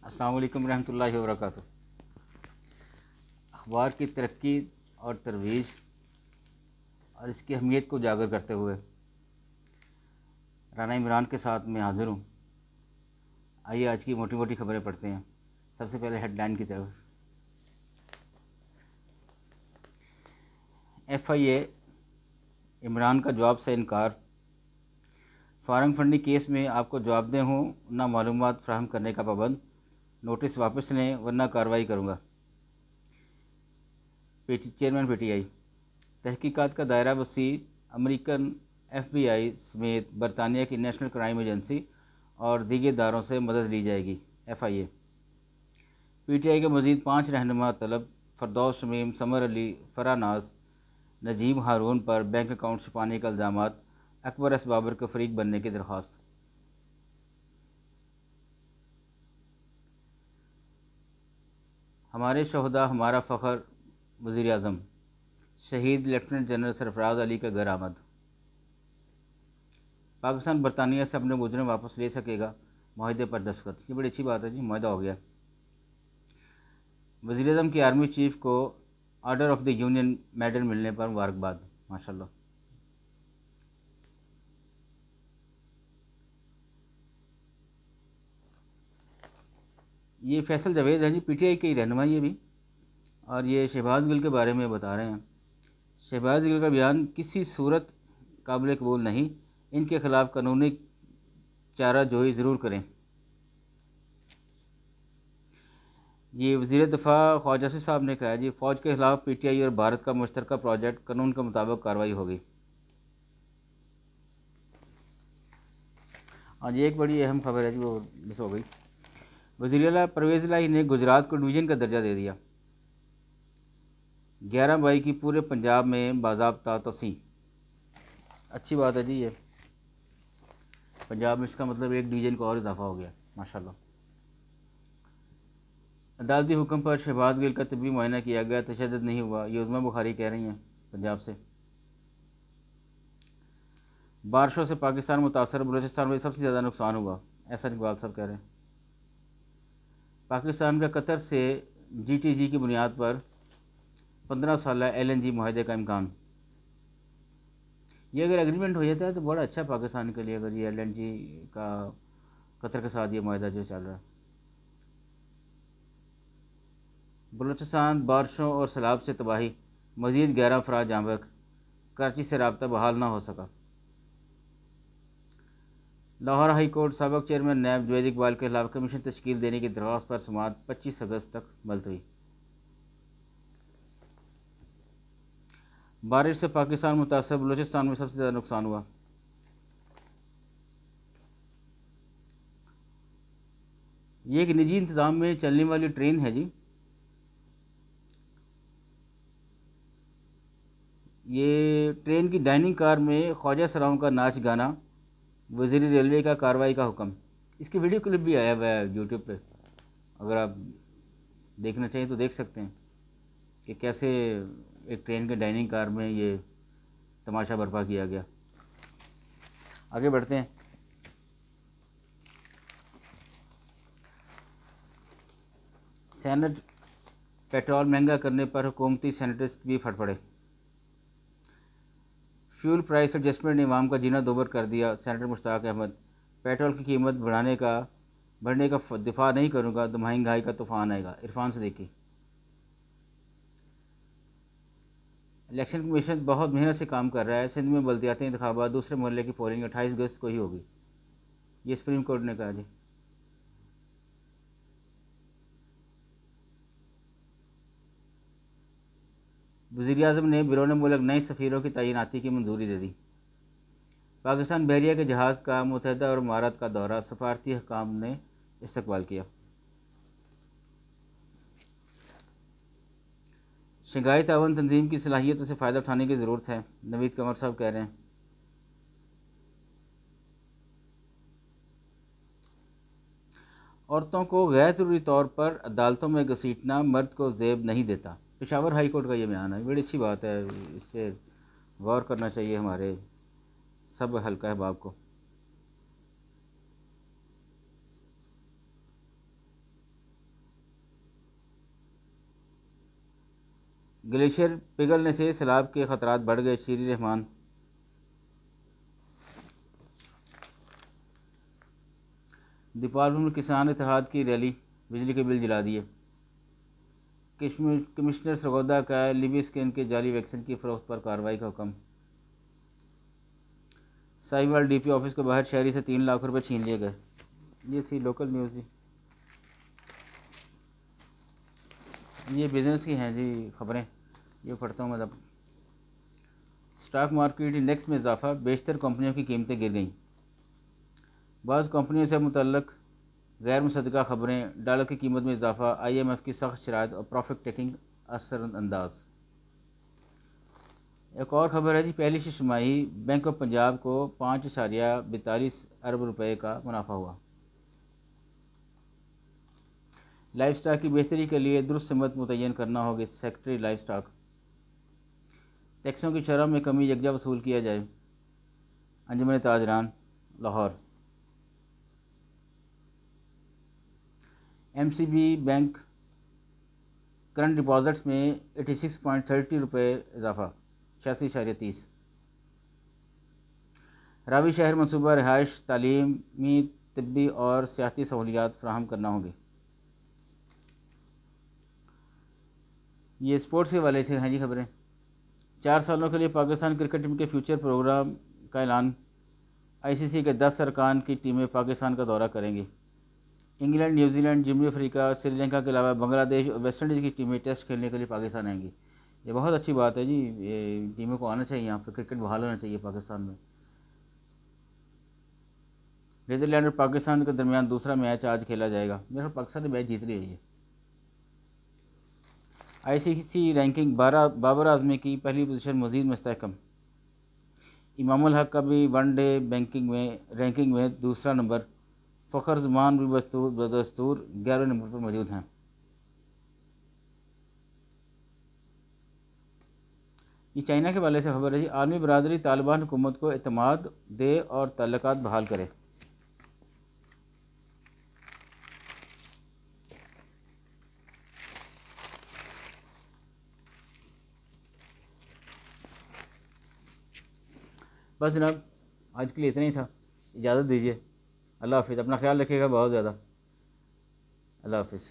अस्सलाम वालेकुम रहमतुल्लाहि व बरकातुहू। अखबार की तरक्की और तरवीज और इसकी अहमियत को उजागर करते हुए राना इमरान के साथ मैं हाज़िर हूँ। आइए आज की मोटी मोटी खबरें पढ़ते हैं। सबसे पहले हेडलाइन की तरफ। FIA इमरान का जवाब से इनकार। फारंग फंडिंग केस में आपको जवाबदेह हूँ ना मालूमात फ्राहम करने का पाबंद। नोटिस वापस लें वरना कार्रवाई करूँगा। Chairman PTI। तहकीकात का दायरा वसी। अमेरिकन FBI समेत बरतानिया की नेशनल क्राइम एजेंसी और दीगर इदारों से मदद ली जाएगी। FIA। PTI के मज़ीद 5 रहनुमा तलब। फरदौस शमीम, समर अली, फराह नाज, नजीम हारून पर बैंक अकाउंट छुपाने का इल्ज़ामात। अकबर एस बाबर को फरीक बनने की दरख्वास्त। हमारे शहदा हमारा फ़ख्र। वज़ीर आज़म। शहीद लेफ्टिनेंट जनरल सरफराज अली का घर आमद। पाकिस्तान बरतानिया से अपने मुजरिम वापस ले सकेगा। माहिदे पर दस्तखत। ये बड़ी अच्छी बात है जी, माहिदा हो गया। वज़ीर आज़म की आर्मी चीफ को order of the union medal मिलने पर मुबारकबाद। माशाल्लाह। ये फैसल जावेद हैं जी, PTI के ही रहनुमा ये भी, और ये शहबाज गिल के बारे में बता रहे हैं। शहबाज गिल का बयान किसी सूरत काबिल कबूल नहीं। इनके खिलाफ कानूनी चारा जोई ज़रूर करें। ये वज़ीर दफ़ा ख्वाजा साहब ने कहा जी, फ़ौज के खिलाफ PTI और भारत का मुश्तरका प्रोजेक्ट, कानून के मुताबिक कार्रवाई होगी। आज एक बड़ी अहम खबर है जी, वो मिस हो गई। वज़ीर आला परवेज़ इलाही ने गुजरात को डिवीज़न का दर्जा दे दिया। 11 मई की पूरे पंजाब में बाज़ाब्ता तोसीं। अच्छी बात है जी, ये पंजाब में इसका मतलब एक डिवीज़न का और इजाफा हो गया। माशाल्लाह। अदालती हुक्म पर शहबाज गिल का तबी मुआयना किया गया, तशद्दुद नहीं हुआ। ये उज़्मा बुखारी कह रही हैं पंजाब से। बारिशों से पाकिस्तान मुतासर, बलूचिस्तान में सबसे ज़्यादा नुकसान हुआ, ऐसा इकबाल साहब कह रहे हैं। पाकिस्तान का कतर से GTG की बुनियाद पर 15 साल LNG मुआहदे का इम्कान। ये अगर एग्रीमेंट हो जाता है तो बड़ा अच्छा पाकिस्तान के लिए, अगर ये LNG का कतर के साथ ये मुआहदा जो चल रहा है। बलूचिस्तान बारिशों और सैलाब से तबाही, मज़ीद 11 अफराद जाँ बहक। कराची से रब्ता बहाल ना हो सका। लाहौर हाई कोर्ट सबक चेयरमैन नैब जुवैद इकबाल के खिलाफ कमीशन तश्कील देने की दरख्वास्त पर समाअत 25 अगस्त तक मुलतवी। बारिश से पाकिस्तान मुतासर, बलूचिस्तान में सबसे ज़्यादा नुकसान हुआ। ये एक निजी इंतज़ाम में चलने वाली ट्रेन है जी। ये ट्रेन की डाइनिंग कार में ख्वाजा सराओं का नाच गाना। वज़ीर रेलवे का कार्रवाई का हुक्म। इसकी वीडियो क्लिप भी आया हुआ है यूट्यूब पे, अगर आप देखना चाहिए तो देख सकते हैं कि कैसे एक ट्रेन के डाइनिंग कार में ये तमाशा बर्पा किया गया। आगे बढ़ते हैं। सेनेट पेट्रोल महंगा करने पर हुकूमती सेनेटर्स भी फटफड़े। फ्यूल प्राइस एडजस्टमेंट ने इमाम का जीना दोबर कर दिया। सेनेटर मुश्ताक अहमद। पेट्रोल की कीमत बढ़ने का दिफा नहीं करूँगा तो महंगाई का तूफ़ान आएगा। इरफान सदीकी। इलेक्शन कमीशन बहुत मेहनत से काम कर रहा है। सिंध में बल्दियाती इंतखाबात दूसरे मोहल्ले की पोलिंग 28 अगस्त को ही होगी, ये सुप्रीम कोर्ट ने कहा जी। वज़ीर आज़म ने बिरून मुल्क नए सफ़ीरों की तैनाती की मंजूरी दे दी। पाकिस्तान बहरिया के जहाज़ का मुत्तहदा और इमारात का दौरा, सफारती हकाम ने इस्तकबाल किया। शंघाई ताउन तंजीम की सलाहियतों से फ़ायदा उठाने की ज़रूरत है, नवीद कमर साहब कह रहे हैं। औरतों को गैर ज़रूरी तौर पर अदालतों में घसीटना मर्द को ज़ेब नहीं देता। पेशावर हाई कोर्ट का ये बयान है, बड़ी अच्छी बात है। इस पर गौर करना चाहिए हमारे सब हल्का अहबाब को। ग्लेशियर पिघलने से सैलाब के खतरात बढ़ गए, शीरी रहमान। दीपालपुर में किसान इत्तेहाद की रैली, बिजली के बिल जला दिए। कमिश्नर सरगोदा का लिविस्किन के जाली वैक्सीन की फरोख्त पर कार्रवाई का हुक्म। साहिवाल डीपी ऑफिस के बाहर शहरी से 3 लाख रुपए छीन लिए गए। ये थी लोकल न्यूज़ जी। ये बिज़नेस की हैं जी खबरें, ये पढ़ता हूँ मतलब। स्टॉक मार्केट इंडेक्स में इजाफा, बेशतर कंपनियों की कीमतें गिर गईं। बाज़ कंपनियों से मुतल्लक गैर मुसद्दक़ा खबरें, डॉलर की कीमत में इजाफा, IMF की सख्त शराइत और प्रॉफिट टेकिंग असरअंदाज। एक और ख़बर है जी, पहली छमाही बैंक ऑफ पंजाब को 5.42 अरब रुपए का मुनाफा हुआ। लाइफ स्टॉक की बेहतरी के लिए दुरुस्त सिमत मुतय्यन करना होगी, सेक्रेटरी लाइफ स्टॉक। टैक्सों की शरह में कमी यकजा वसूल किया जाए, Anjuman Tajiran Lahore. MCB bank current deposits में 86.30 रुपये इजाफा, 86.30। रावी शहर मनसूबा रिहाइश, तालीमी, तिब्बी और सियाहती सहूलियात फराहम करना होगी। ये स्पोर्ट्स के हवाले से हैं जी खबरें। 4 सालों के लिए पाकिस्तान क्रिकेट टीम के फ्यूचर प्रोग्राम का ऐलान, ICC के 10 अरकान की टीमें पाकिस्तान का दौरा करेंगी। इंग्लैंड, न्यूजीलैंड, जनूबी अफ्रीका, श्रीलंका के अलावा बांग्लादेश और वेस्ट इंडीज़ की टीमें टेस्ट खेलने के लिए पाकिस्तान आएंगी। ये बहुत अच्छी बात है जी, ये टीमों को आना चाहिए, यहाँ पर क्रिकेट बहाल होना चाहिए पाकिस्तान में। नीदरलैंड और पाकिस्तान के दरमियान दूसरा मैच आज खेला जाएगा। मेरा पाकिस्तान ने मैच जीत रही है। ये ICC रैंकिंग, बाबर आजमी की पहली पोजीशन मज़ीद मुस्तहकम। इमामुल हक का भी वनडे रैंकिंग में दूसरा नंबर। फ़खर जमान भी बदस्तूर 11वें नंबर पर मौजूद हैं। ये चाइना के वाले से खबर है जी, आलमी बरादरी तालिबान हुकूमत को एतमाद दे और ताल्लुकात बहाल करे। बस जनाब, आज के लिए इतना ही था, इजाज़त दीजिए। अल्लाह हाफिज़। अपना ख्याल रखिएगा बहुत ज़्यादा। अल्लाह हाफिज़।